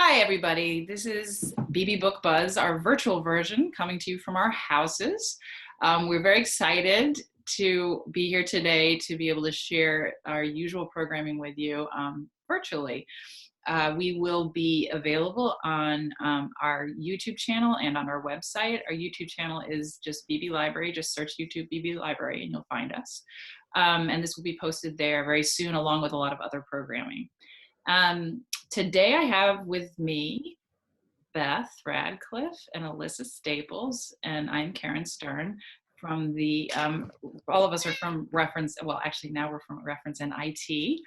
Hi, everybody. This is Beebe Book Buzz, our virtual version, coming to you from our houses. We're very excited to be here today to be able to share our usual programming with you virtually. We will be available on our YouTube channel and on our website. Our YouTube channel is just Beebe Library. Just search YouTube Beebe Library and you'll find us. And this will be posted there very soon, along with a lot of other programming. Today I have with me Beth Radcliffe and Alyssa Staples, and I'm Karen Stern from the, all of us are from Reference, well actually now we're from Reference and IT,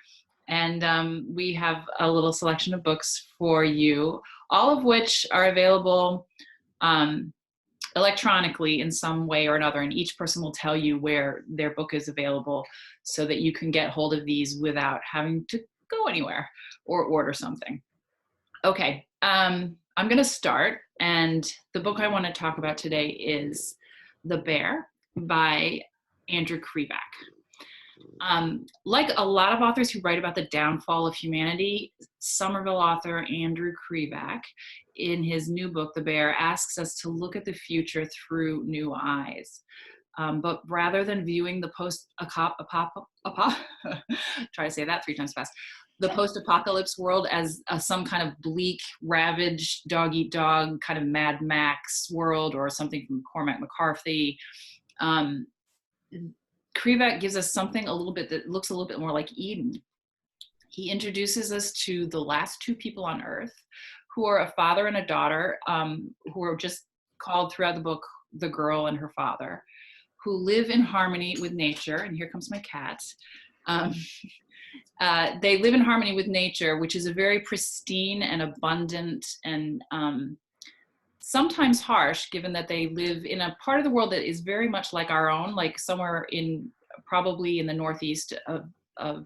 and we have a little selection of books for you, all of which are available electronically in some way or another, and each person will tell you where their book is available so that you can get hold of these without having to go anywhere or order something. Okay, I'm gonna start, and the book I want to talk about today is The Bear by Andrew Krivak. Like a lot of authors who write about the downfall of humanity, Somerville author Andrew Krivak, in his new book, The Bear, asks us to look at the future through new eyes. But rather than viewing the try to say that 3 times fast, the post-apocalypse world as some kind of bleak, ravaged, dog-eat-dog kind of Mad Max world or something from Cormac McCarthy, Krivak gives us something a little bit that looks a little bit more like Eden. He introduces us to the last 2 people on Earth, who are a father and a daughter, who are just called throughout the book the girl and her father, who live in harmony with nature. And here comes my cat. They live in harmony with nature, which is a very pristine and abundant and sometimes harsh, given that they live in a part of the world that is very much like our own, like somewhere probably in the northeast of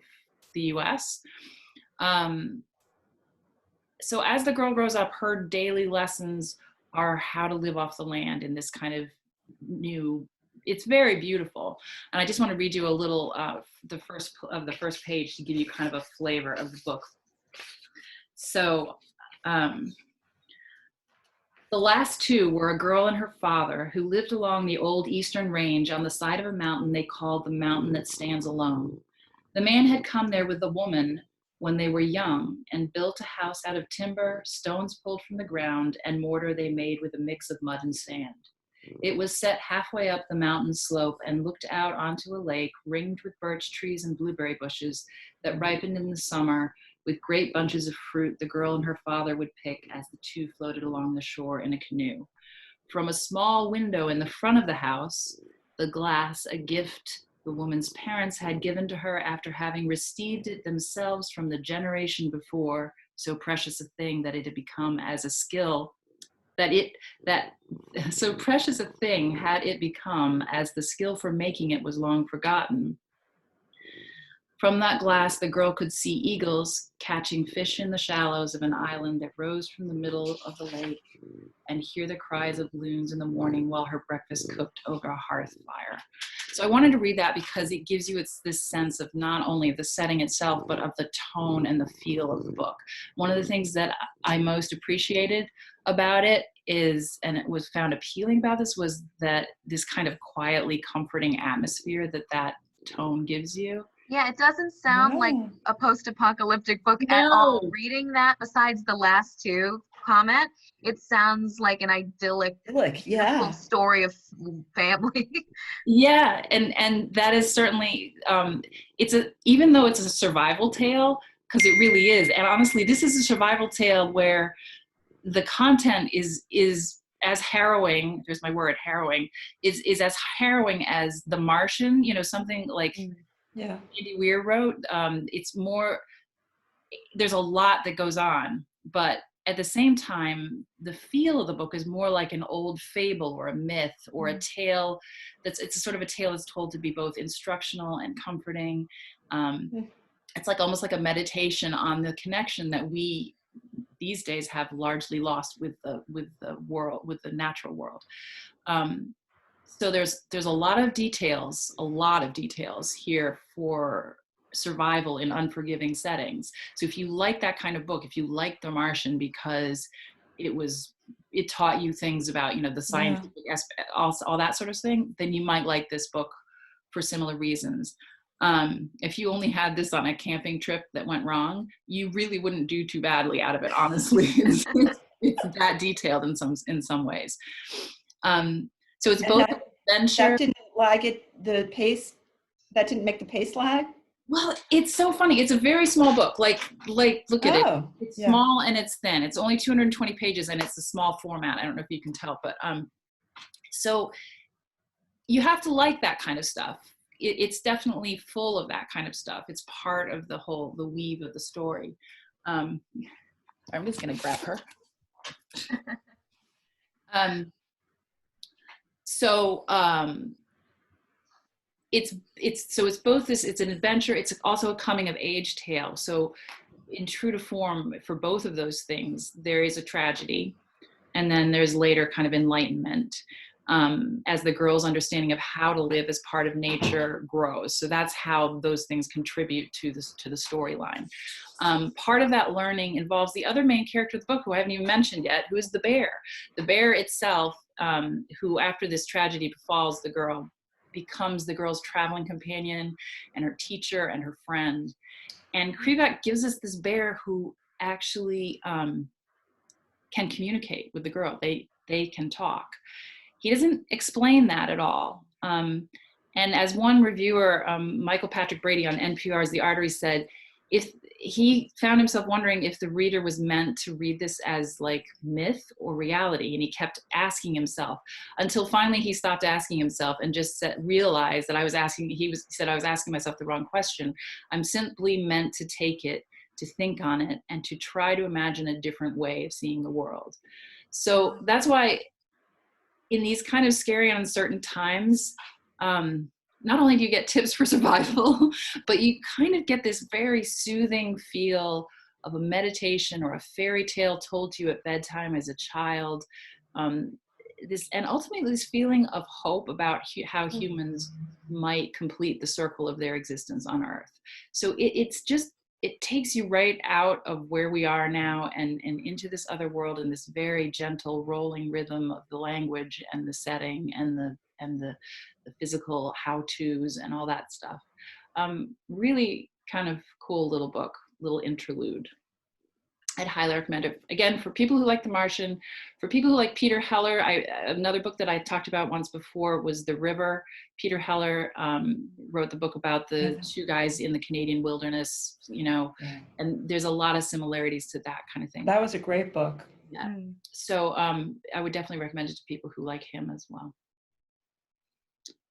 the US. So as the girl grows up, her daily lessons are how to live off the land in this kind of new, it's very beautiful. And I just want to read you a little the first page to give you kind of a flavor of the book. So the last 2 were a girl and her father who lived along the old eastern range on the side of a mountain they called the mountain that stands alone. The man had come there with the woman when they were young and built a house out of timber, stones pulled from the ground, and mortar they made with a mix of mud and sand. It was set halfway up the mountain slope and looked out onto a lake ringed with birch trees and blueberry bushes that ripened in the summer with great bunches of fruit the girl and her father would pick as the 2 floated along the shore in a canoe. From a small window in the front of the house, the glass, a gift the woman's parents had given to her after having received it themselves from the generation before, so precious a thing that it had become as a skill, so precious a thing had it become as the skill for making it was long forgotten. From that glass, the girl could see eagles catching fish in the shallows of an island that rose from the middle of the lake and hear the cries of loons in the morning while her breakfast cooked over a hearth fire. So I wanted to read that because it gives you this sense of not only the setting itself, but of the tone and the feel of the book. One of the things that I most appreciated about it is, and it was found appealing about this, was that this kind of quietly comforting atmosphere that tone gives you. Yeah, it doesn't sound like a post-apocalyptic book at all. Reading that, besides the last 2 comment, it sounds like an idyllic beautiful story of family. Yeah, and that is certainly, even though it's a survival tale, because it really is, and honestly, this is a survival tale where the content is as harrowing, there's my word, harrowing, is as harrowing as The Martian, something like Andy Weir wrote. It's more, there's a lot that goes on, but at the same time, the feel of the book is more like an old fable or a myth or a tale it's sort of a tale that's told to be both instructional and comforting. It's like almost like a meditation on the connection that we these days have largely lost with the world, with the natural world. So there's a lot of details here for survival in unforgiving settings. So if you like that kind of book, if you like The Martian because it taught you things about, the scientific aspect, all that sort of thing, then you might like this book for similar reasons. If you only had this on a camping trip that went wrong, you really wouldn't do too badly out of it, honestly. It's that detailed in some ways. So it's both adventure. That didn't lag it, the pace, that didn't make the pace lag? Well, it's so funny. It's a very small book. Like look at it. It's small and it's thin. It's only 220 pages and it's a small format. I don't know if you can tell, but so you have to like that kind of stuff. It's definitely full of that kind of stuff. It's part of the weave of the story. I'm just gonna grab her. It's both this, it's an adventure, it's also a coming of age tale. So in true to form for both of those things, there is a tragedy, and then there's later kind of enlightenment as the girl's understanding of how to live as part of nature grows. So that's how those things contribute to the storyline. Part of that learning involves the other main character of the book, who I haven't even mentioned yet, who is the bear. The bear itself, who after this tragedy befalls the girl, becomes the girl's traveling companion and her teacher and her friend. And Krivak gives us this bear who actually can communicate with the girl. They can talk. He doesn't explain that at all. And as one reviewer, Michael Patrick Brady on NPR's The Artery said, if he found himself wondering if the reader was meant to read this as like myth or reality, and he kept asking himself until finally he stopped asking himself and just realized that I was asking myself the wrong question. I'm simply meant to take it, to think on it, and to try to imagine a different way of seeing the world. So that's why in these kind of scary and uncertain times, not only do you get tips for survival, but you kind of get this very soothing feel of a meditation or a fairy tale told to you at bedtime as a child. And ultimately this feeling of hope about how humans might complete the circle of their existence on Earth. So it takes you right out of where we are now and into this other world in this very gentle rolling rhythm of the language and the setting and the physical how-tos and all that stuff. Really kind of cool little book, little interlude. I'd highly recommend it. Again, for people who like The Martian, for people who like Peter Heller, another book that I talked about once before was The River. Peter Heller wrote the book about the two guys in the Canadian wilderness, and there's a lot of similarities to that kind of thing. That was a great book. Yeah. So I would definitely recommend it to people who like him as well.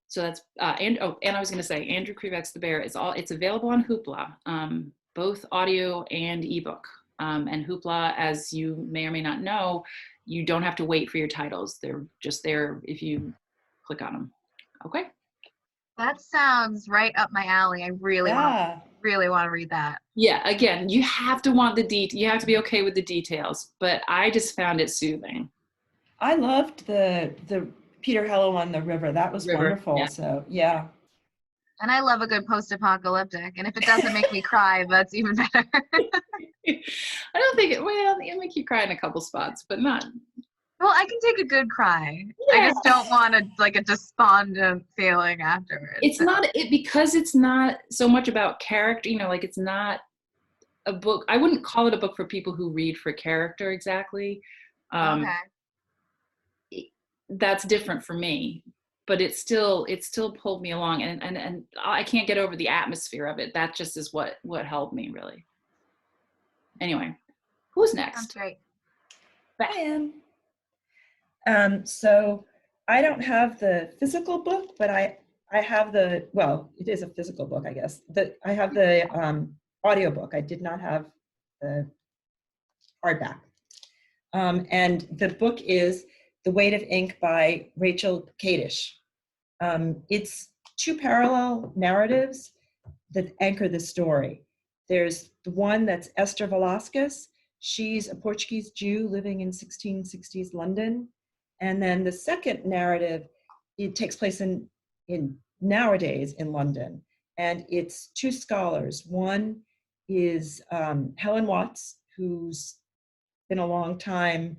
So that's, and I was going to say, Andrew Krivak's The Bear it's available on Hoopla, both audio and ebook. And Hoopla, as you may or may not know, you don't have to wait for your titles. They're just there if you click on them. Okay. That sounds right up my alley. I really want to read that. Yeah. Again, you have to want you have to be okay with the details, but I just found it soothing. I loved the Peter Heller one, The River. That was wonderful. Yeah. So yeah. And I love a good post-apocalyptic. And if it doesn't make me cry, that's even better. I don't think it'll make you cry in a couple spots, but not. Well, I can take a good cry. Yeah. I just don't want a despondent feeling afterwards. It's not because it's not so much about character, it's not a book. I wouldn't call it a book for people who read for character exactly. Okay. That's different for me, but it still pulled me along, and I can't get over the atmosphere of it. That just is what held me, really. Anyway, who's next? That's great. I am. So I don't have the physical book, but I have it is a physical book, I guess. I have the audiobook. I did not have the hardback. And the book is The Weight of Ink by Rachel Kadish. It's two parallel narratives that anchor the story. There's the one that's Esther Velasquez. She's a Portuguese Jew living in 1660s London. And then the second narrative, it takes place in nowadays in London. and it's two scholars. One is Helen Watts, who's been a long time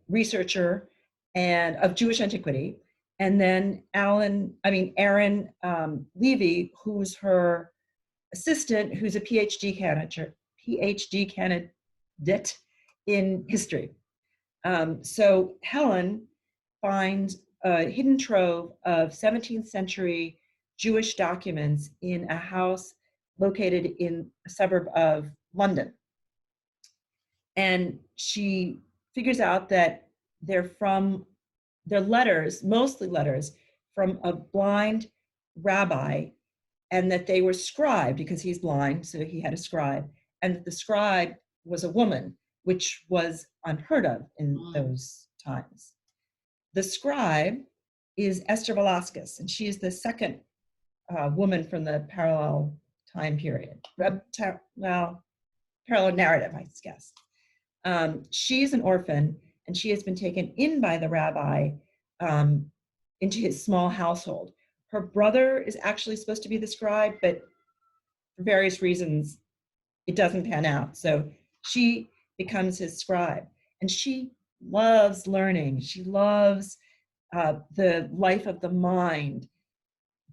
researcher and of Jewish antiquity, and then Aaron Levy, who's her assistant, who's a PhD candidate in history. So Helen finds a hidden trove of 17th century Jewish documents in a house located in a suburb of London. And she figures out that they're letters, mostly letters from a blind rabbi, and that they were scribed because he's blind, so he had a scribe, and that the scribe was a woman, which was unheard of in those times. The scribe is Esther Velasquez, and she is the second woman from the parallel time period. Parallel narrative, I guess. She's an orphan, and she has been taken in by the rabbi into his small household. Her brother is actually supposed to be the scribe, but for various reasons, it doesn't pan out. So she becomes his scribe, and she loves learning. She loves the life of the mind,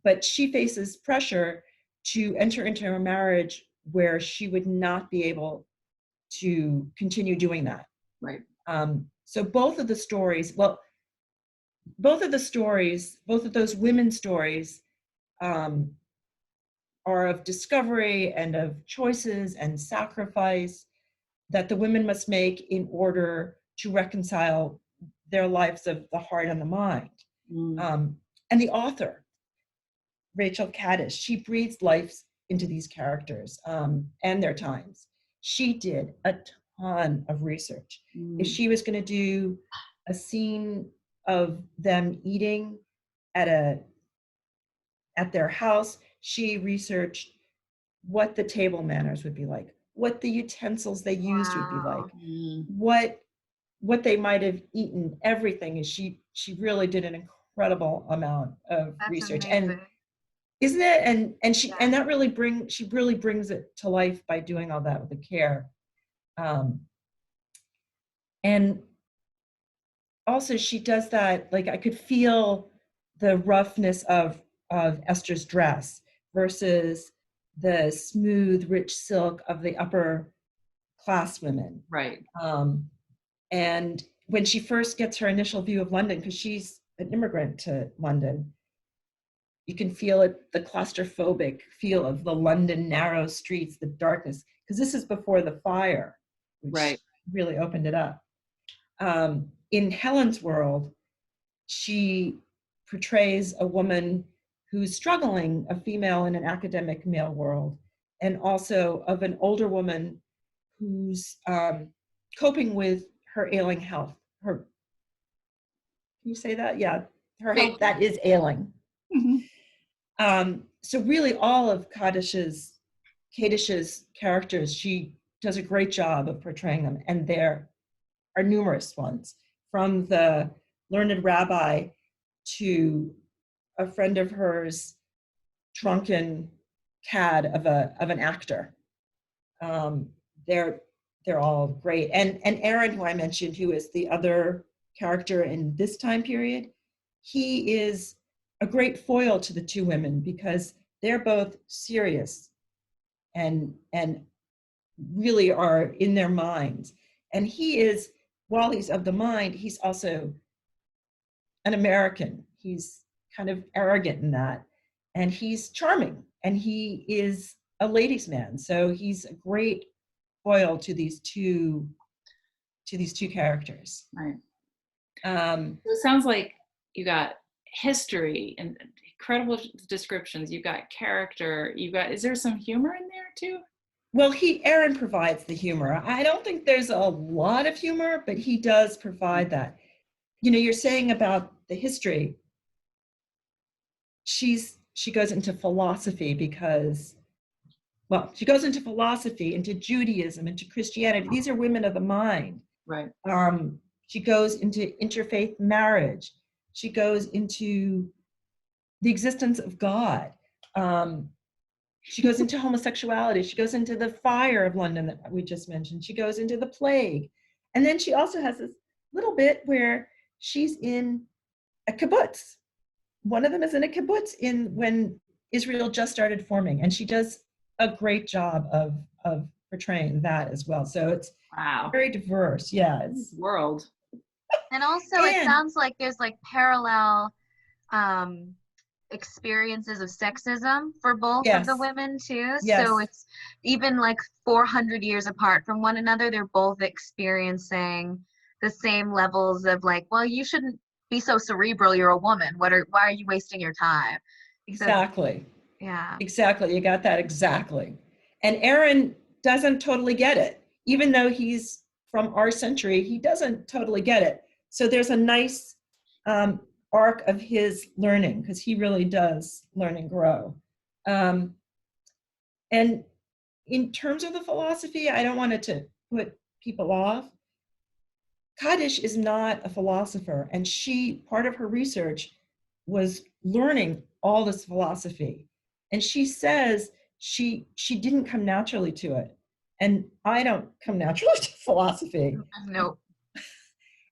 but she faces pressure to enter into a marriage where she would not be able to continue doing that. Right. So both of those women's stories are of discovery and of choices and sacrifice that the women must make in order to reconcile their lives of the heart and the mind. And the author, Rachel Kadish, she breathes life into these characters and their times. She did a ton of research. If she was going to do a scene of them eating at their house, she researched what the table manners would be like, what the utensils they used would be like, what they might have eaten. Everything. Is she really did an incredible amount of research. Amazing. And isn't it? And she and that really brings it to life by doing all that with the care. And also she does that, like, I could feel the roughness of Esther's dress versus the smooth, rich silk of the upper class women. Right. And when she first gets her initial view of London, because she's an immigrant to London, you can feel it, the claustrophobic feel of the London narrow streets, the darkness, because this is before the fire, which really opened it up. In Helen's world, she portrays a woman who's struggling, a female in an academic male world, and also of an older woman who's coping with her ailing health. Can you say that? Yeah, her health that is ailing. So really all of Kadish's characters, she does a great job of portraying them, and there are numerous ones, from the learned rabbi to a friend of hers, drunken cad of an actor. They're all great. And Aaron, who I mentioned, who is the other character in this time period, he is a great foil to the two women because they're both serious and really are in their minds. And he is, while he's of the mind, he's also an American. He's kind of arrogant in that, and he's charming, and he is a ladies' man. So he's a great foil to these two characters. Right. So it sounds like you got history and incredible descriptions. You've got character. Is there some humor in there too? Well, Aaron provides the humor. I don't think there's a lot of humor, but he does provide that. You know, you're saying about the history. She goes into philosophy because, well, she goes into philosophy, into Judaism, into Christianity. These are women of the mind. Right. She goes into interfaith marriage. She goes into the existence of God. She goes into homosexuality. She goes into the fire of London that we just mentioned. She goes into the plague. And then she also has this little bit where she's in a kibbutz. One of them is in a kibbutz when Israel just started forming. And she does a great job of portraying that as well. So it's very diverse. Yeah. It's world. And also it sounds like there's like parallel experiences of sexism for both of the women too. So it's even like 400 years apart from one another, they're both experiencing the same levels of like, well, you shouldn't be so cerebral, you're a woman, why are you wasting your time? Exactly. So, yeah, exactly, you got that exactly. And Aaron doesn't totally get it, even though he's from our century, he doesn't totally get it. So there's a nice arc of his learning, because he really does learn and grow. And in terms of the philosophy, I don't want it to put people off. Kadish is not a philosopher, and part of her research was learning all this philosophy. And she says she didn't come naturally to it. And I don't come naturally to philosophy. Nope.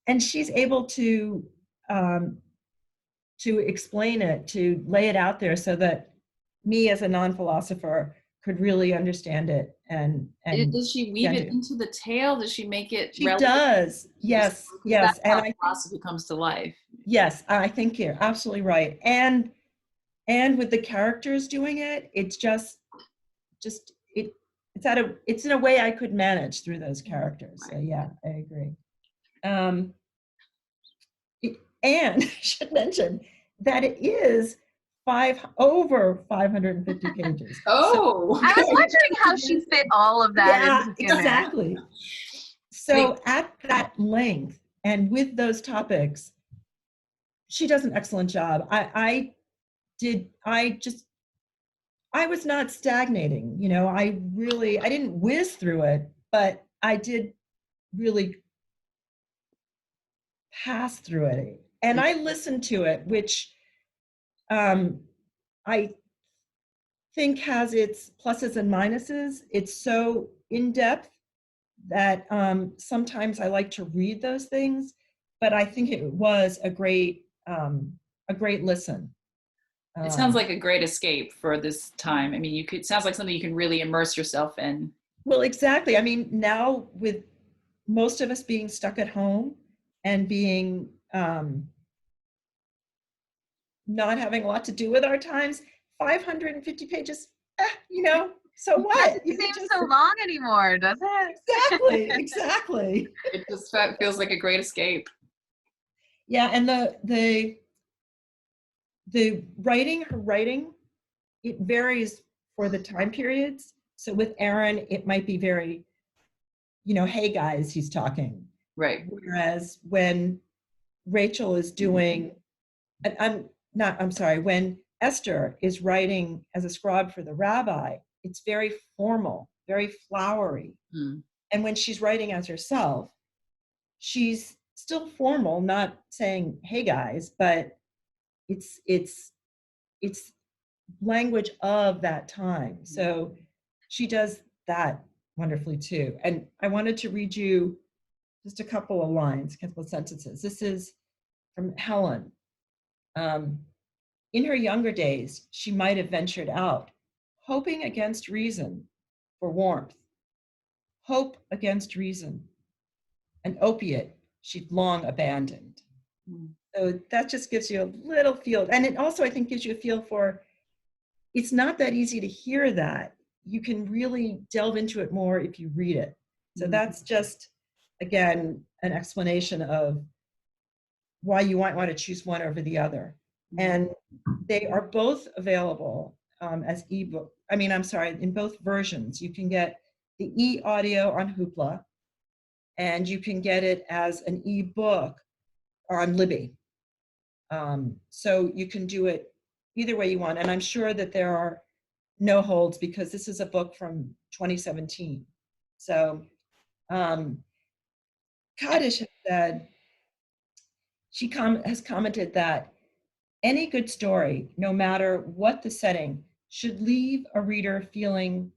And she's able to explain it, to lay it out there so that me as a non-philosopher could really understand it. And does she weave it into the tale? Does she make it? She does. Yes. That's how philosophy comes to life. Yes, I think you're absolutely right. And with the characters doing it, it's it's in a way I could manage through those characters. So yeah, I agree. And I should mention that it is over 550 pages. Oh, I was wondering how she fit all of that in exactly. So at that length and with those topics, she does an excellent job. I was not stagnating, I didn't whiz through it, but I did really pass through it. And I listened to it, which I think has its pluses and minuses. It's so in-depth that sometimes I like to read those things, but I think it was a great listen. It sounds like a great escape for this time. I mean, sounds like something you can really immerse yourself in. Well, exactly. I mean, now with most of us being stuck at home and being not having a lot to do with our times, 550 pages, so what? It doesn't seem so long anymore, does it? Exactly. It just feels like a great escape. Yeah, and the her writing, it varies for the time periods. So with Aaron, it might be very, hey guys, he's talking. Right. Whereas when Rachel is doing, when Esther is writing as a scribe for the rabbi, it's very formal, very flowery. And when she's writing as herself, she's still formal, not saying, hey guys, but it's language of that time. So she does that wonderfully too. And I wanted to read you just a couple of lines, a couple of sentences. This is from Helen. In her younger days, she might have ventured out, hoping against reason for warmth. Hope against reason. An opiate she'd long abandoned. So that just gives you a little feel. And it also, I think, gives you a feel for, it's not that easy to hear that. You can really delve into it more if you read it. So that's just, again, an explanation of why you might want to choose one over the other. And they are both available as ebook. In both versions. You can get the e-audio on Hoopla, and you can get it as an ebook on Libby. So you can do it either way you want. And I'm sure that there are no holds, because this is a book from 2017. So Kadish has said, she has commented that any good story, no matter what the setting, should leave a reader feeling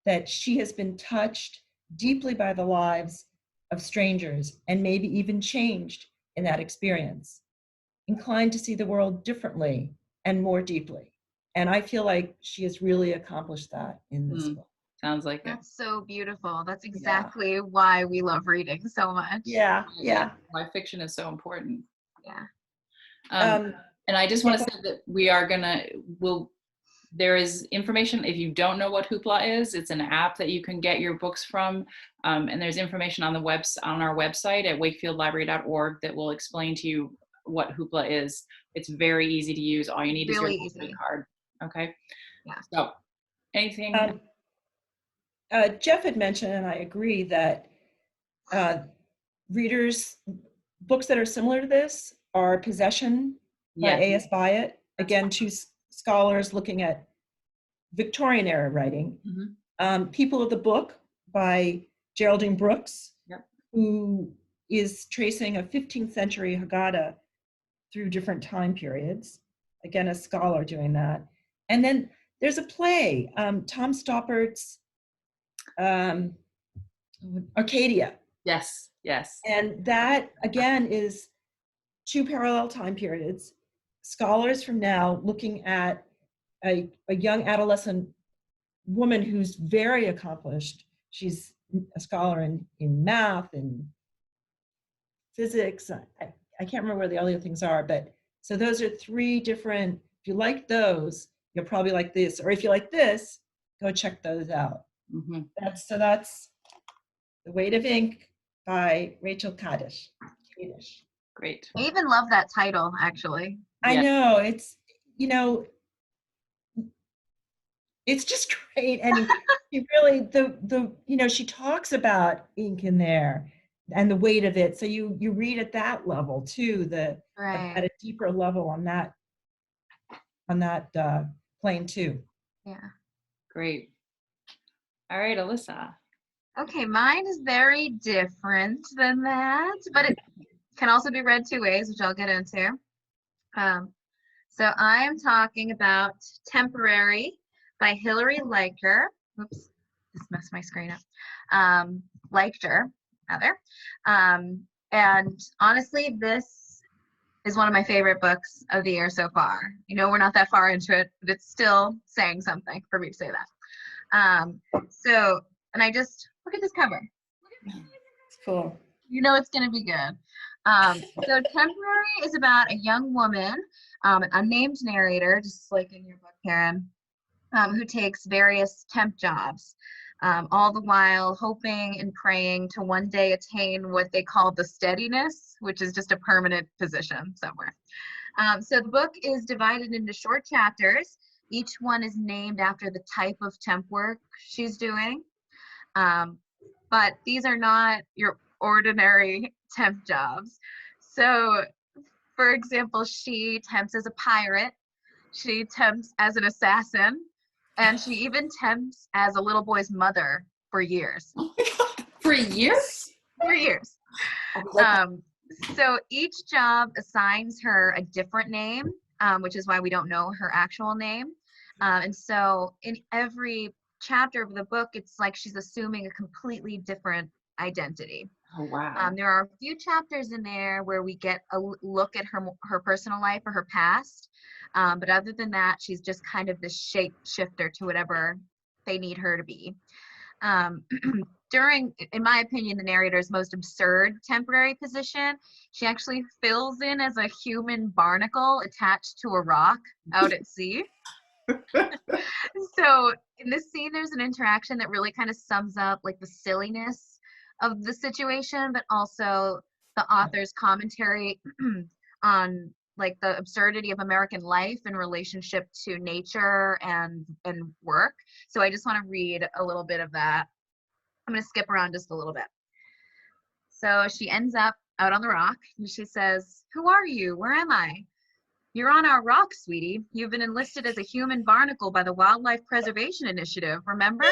that she has been touched deeply by the lives of strangers and maybe even changed in that experience, inclined to see the world differently and more deeply. And I feel like she has really accomplished that in this book. Sounds like it. That's so beautiful. That's exactly why we love reading so much. Yeah. Why fiction is so important. Yeah. And I just want to say that we are there is information, if you don't know what Hoopla is, it's an app that you can get your books from. And there's information on our website at wakefieldlibrary.org that will explain to you what Hoopla is. It's very easy to use. All you need is your library card. Okay. Yeah. So anything? Jeff had mentioned, and I agree, that books that are similar to this are Possession by A.S. Byatt. Again, two scholars looking at Victorian era writing. People of the Book by Geraldine Brooks, who is tracing a 15th century Haggadah through different time periods. Again, a scholar doing that. And then there's a play, Tom Stoppart's Arcadia. Yes. And that, again, is two parallel time periods. Scholars from now looking at a young adolescent woman who's very accomplished. She's a scholar in math and physics. I can't remember where the other things are, but so those are three different, if you like those, you'll probably like this. Or if you like this, go check those out. That's The Weight of Ink by Rachel Kadish. Great. I even love that title, actually. I know, it's just great. And she really, she talks about ink in there and the weight of it. So you read at that level too, at a deeper level on that plane too. Yeah. Great. All right, Alyssa. Okay, mine is very different than that, but it can also be read two ways, which I'll get into. So I am talking about Temporary by Hilary Leichter. Oops, just messed my screen up. Leichter, rather. And honestly, this is one of my favorite books of the year so far. We're not that far into it, but it's still saying something for me to say that. And I just, look at this cover. It's cool. It's going to be good. So Temporary is about a young woman, an unnamed narrator, just like in your book, Karen, who takes various temp jobs, all the while hoping and praying to one day attain what they call the steadiness, which is just a permanent position somewhere. So the book is divided into short chapters. Each one is named after the type of temp work she's doing. But these are not your ordinary temp jobs. So, for example, she temps as a pirate, she temps as an assassin, and she even temps as a little boy's mother for years. For years? For years. So each job assigns her a different name, which is why we don't know her actual name. And so in every chapter of the book, it's like she's assuming a completely different identity. Oh, wow. There are a few chapters in there where we get a look at her personal life or her past. But other than that, she's just kind of this shape shifter to whatever they need her to be. During, in my opinion, the narrator's most absurd temporary position, she actually fills in as a human barnacle attached to a rock out at sea. So in this scene, there's an interaction that really kind of sums up like the silliness of the situation, but also the author's commentary on like the absurdity of American life in relationship to nature and work. So I just want to read a little bit of that. I'm going to skip around just a little bit. So she ends up out on the rock and she says, "Who are you? Where am I?" "You're on our rock, sweetie. You've been enlisted as a human barnacle by the Wildlife Preservation Initiative, remember?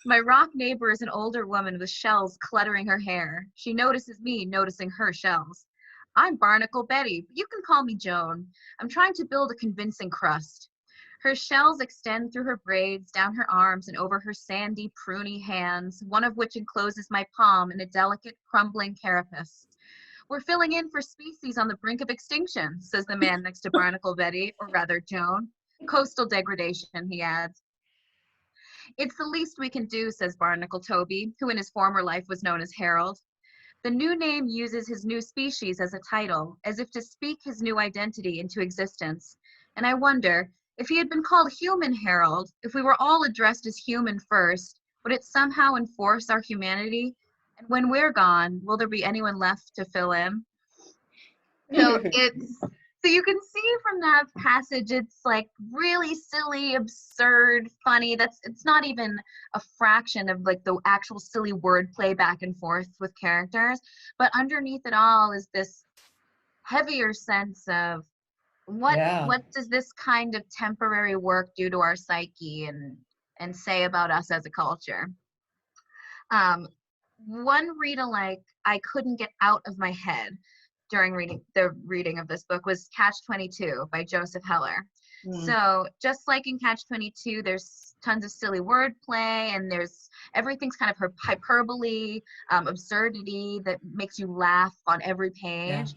My rock neighbor is an older woman with shells cluttering her hair. She notices me noticing her shells. I'm Barnacle Betty, but you can call me Joan. I'm trying to build a convincing crust." Her shells extend through her braids, down her arms, and over her sandy, pruny hands, one of which encloses my palm in a delicate, crumbling carapace. We're filling in for species on the brink of extinction, says the man next to Barnacle Betty, or rather Joan. Coastal degradation, he adds. It's the least we can do, says Barnacle Toby, who in his former life was known as Harold. The new name uses his new species as a title, as if to speak his new identity into existence. And I wonder, if he had been called Human Harold, if we were all addressed as human first, would it somehow enforce our humanity? And when we're gone, will there be anyone left to fill in? So you can see from that passage, it's like really silly, absurd, funny. It's not even a fraction of like the actual silly wordplay back and forth with characters. But underneath it all is this heavier sense of what does this kind of temporary work do to our psyche and say about us as a culture? One read-alike I couldn't get out of my head during the reading of this book was Catch-22 by Joseph Heller. So just like in Catch-22, there's tons of silly wordplay, and everything's kind of hyperbole, absurdity that makes you laugh on every page.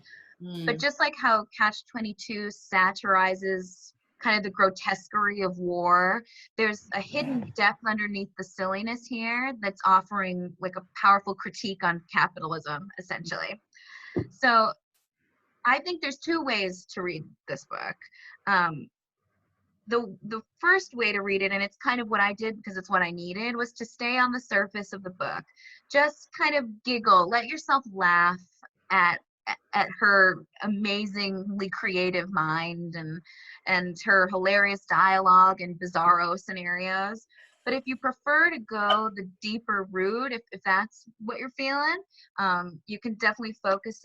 But just like how Catch-22 satirizes kind of the grotesquerie of war, there's a hidden depth underneath the silliness here that's offering like a powerful critique on capitalism, essentially. So I think there's two ways to read this book. The first way to read it, and it's kind of what I did because it's what I needed, was to stay on the surface of the book. Just kind of giggle, let yourself laugh at her amazingly creative mind and her hilarious dialogue and bizarro scenarios. But if you prefer to go the deeper route, if that's what you're feeling, you can definitely focus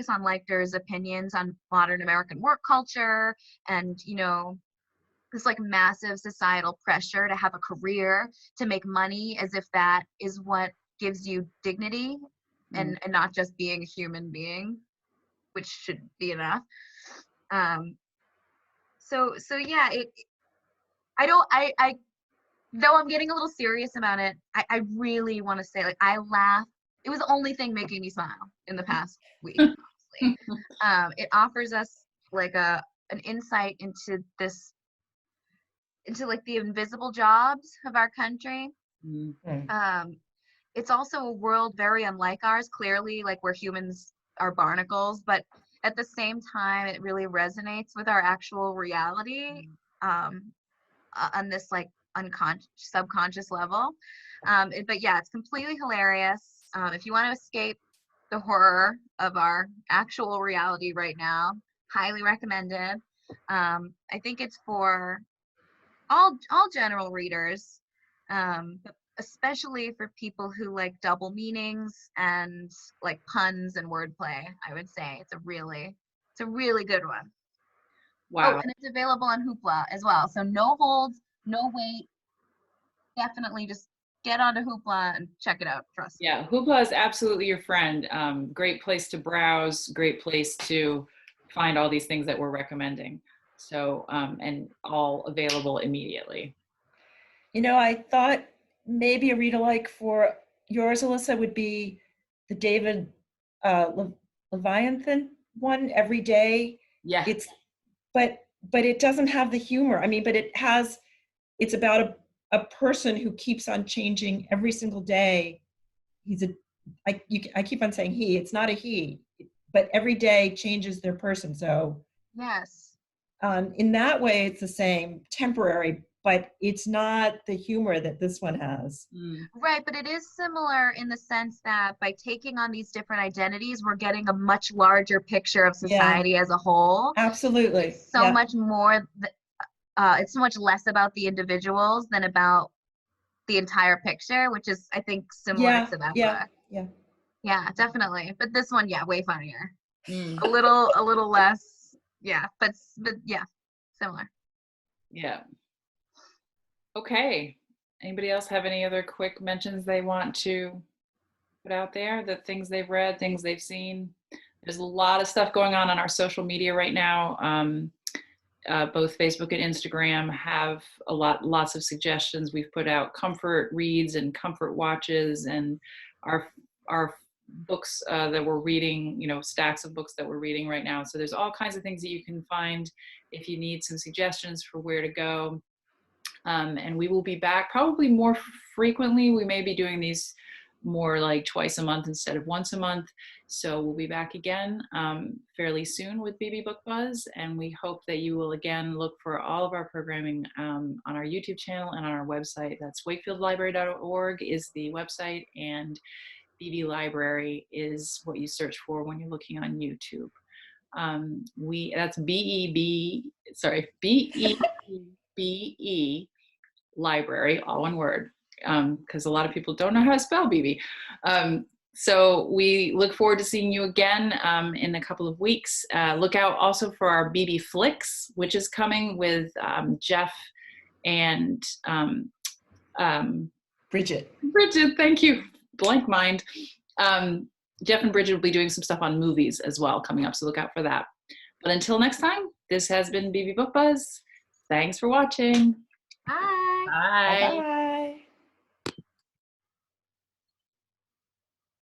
on Leichter's opinions on modern American work culture and, this like massive societal pressure to have a career, to make money, as if that is what gives you dignity and not just being a human being, which should be enough. So yeah, though I'm getting a little serious about it, I really want to say, like, I laughed. It was the only thing making me smile in the past week, honestly. It offers us like an insight into like the invisible jobs of our country. It's also a world very unlike ours, clearly, like where humans are barnacles, but at the same time, it really resonates with our actual reality on this like subconscious level. But yeah, it's completely hilarious. If you want to escape the horror of our actual reality right now, highly recommended. I think it's for all general readers, but especially for people who like double meanings and like puns and wordplay. I would say it's a really good one. Wow. Oh, and it's available on Hoopla as well. So no holds, no wait. Definitely just get onto Hoopla and check it out. Trust me. Yeah, Hoopla is absolutely your friend. Great place to browse, great place to find all these things that we're recommending. So, and all available immediately. I thought maybe a read-alike for yours, Alyssa, would be the David Leviathan one, Every Day. Yeah. But it doesn't have the humor. I mean, but it's about a person who keeps on changing every single day. I keep on saying he, it's not a he, but every day changes their person. So yes. In that way, it's the same, temporary, but it's not the humor that this one has. Right, but it is similar in the sense that by taking on these different identities, we're getting a much larger picture of society as a whole. Absolutely. It's so much more, it's so much less about the individuals than about the entire picture, which is, I think, similar to that book. Yeah, definitely. But this one, way funnier. A little less, but yeah, similar. Yeah. Okay. Anybody else have any other quick mentions they want to put out there? The things they've read, things they've seen. There's a lot of stuff going on our social media right now. both Facebook and Instagram have lots of suggestions. We've put out comfort reads and comfort watches, and our books that we're reading, stacks of books that we're reading right now. So there's all kinds of things that you can find if you need some suggestions for where to go. And we will be back probably more frequently. We may be doing these more like twice a month instead of once a month. So we'll be back again fairly soon with Beebe Book Buzz. And we hope that you will again look for all of our programming on our YouTube channel and on our website. That's wakefieldlibrary.org is the website, and Beebe Library is what you search for when you're looking on YouTube. That's B-E-B-E Library, all one word, because a lot of people don't know how to spell Beebe. So we look forward to seeing you again in a couple of weeks. Look out also for our Beebe Flicks, which is coming with Jeff and Bridget, thank you. Blank mind. Jeff and Bridget will be doing some stuff on movies as well coming up, so look out for that. But until next time, this has been Beebe Book Buzz. Thanks for watching. Bye. Bye. Bye.